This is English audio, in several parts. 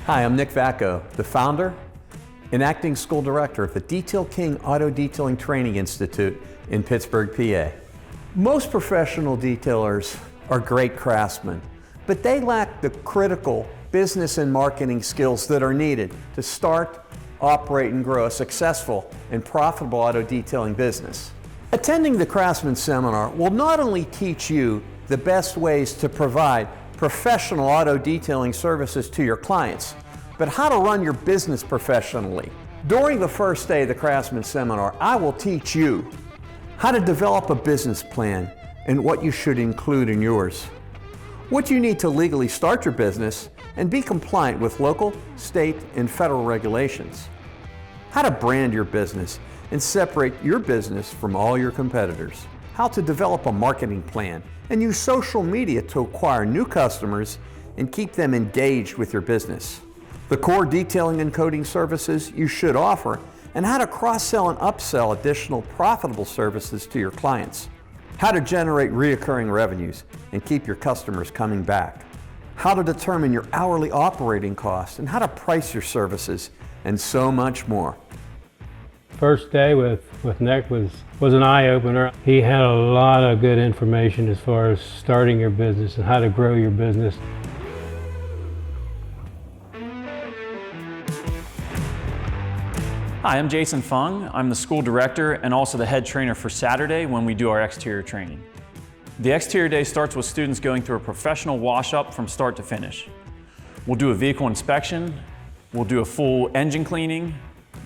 Hi, I'm Nick Vacco, the founder and acting school director of the Detail King Auto Detailing Training Institute in Pittsburgh, PA. Most professional detailers are great craftsmen, but they lack the critical business and marketing skills that are needed to start, operate, and grow a successful and profitable auto detailing business. Attending the Craftsman Seminar will not only teach you the best ways to provide professional auto detailing services to your clients, but how to run your business professionally. During the first day of the Craftsman Seminar, I will teach you how to develop a business plan and what you should include in yours, what you need to legally start your business and be compliant with local, state, and federal regulations, how to brand your business and separate your business from all your competitors, how to develop a marketing plan and use social media to acquire new customers and keep them engaged with your business, the core detailing and coating services you should offer, and how to cross-sell and upsell additional profitable services to your clients, how to generate reoccurring revenues and keep your customers coming back, how to determine your hourly operating costs and how to price your services, and so much more. First day with Nick was an eye-opener. He had a lot of good information as far as starting your business and how to grow your business. Hi, I'm Jason Fung. I'm the school director and also the head trainer for Saturday when we do our exterior training. The exterior day starts with students going through a professional wash-up from start to finish. We'll do a vehicle inspection, we'll do a full engine cleaning,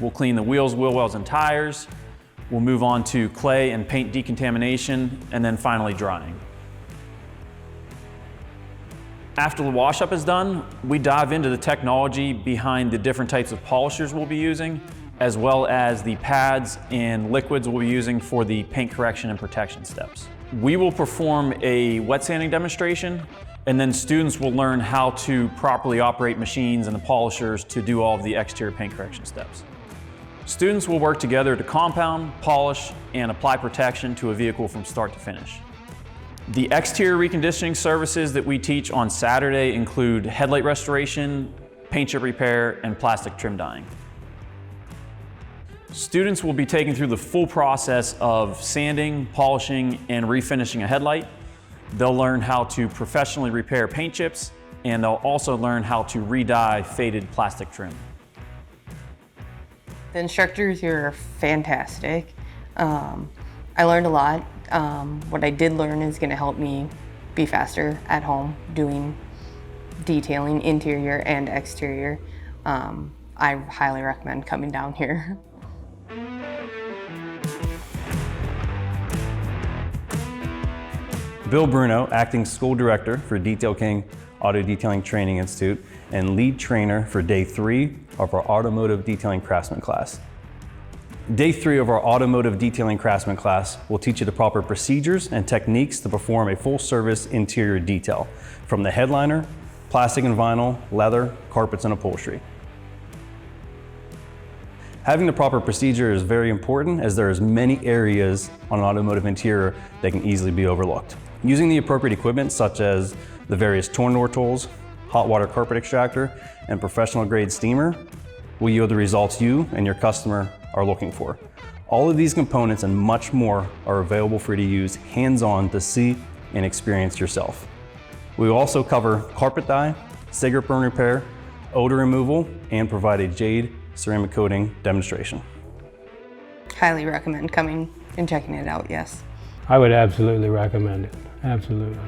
we'll clean the wheels, wheel wells, and tires. We'll move on to clay and paint decontamination, and then finally drying. After the wash-up is done, we dive into the technology behind the different types of polishers we'll be using, as well as the pads and liquids we'll be using for the paint correction and protection steps. We will perform a wet sanding demonstration, and then students will learn how to properly operate machines and the polishers to do all of the exterior paint correction steps. Students will work together to compound, polish, and apply protection to a vehicle from start to finish. The exterior reconditioning services that we teach on Saturday include headlight restoration, paint chip repair, and plastic trim dyeing. Students will be taken through the full process of sanding, polishing, and refinishing a headlight. They'll learn how to professionally repair paint chips, and they'll also learn how to re-dye faded plastic trim. The instructors here are fantastic. I learned a lot. What I did learn is going to help me be faster at home doing detailing, interior and exterior. I highly recommend coming down here. Bill Bruno, acting school director for Detail King Auto Detailing Training Institute and lead trainer for day 3 of our Automotive Detailing Craftsman class. Day 3 of our Automotive Detailing Craftsman class will teach you the proper procedures and techniques to perform a full service interior detail, from the headliner, plastic and vinyl, leather, carpets, and upholstery. Having the proper procedure is very important, as there is many areas on an automotive interior that can easily be overlooked. Using the appropriate equipment such as the various torn door tools, hot water carpet extractor, and professional grade steamer will yield the results you and your customer are looking for. All of these components and much more are available for you to use hands-on to see and experience yourself. We will also cover carpet dye, cigarette burn repair, odor removal, and provide a jade ceramic coating demonstration. Highly recommend coming and checking it out, yes. I would absolutely recommend it, absolutely.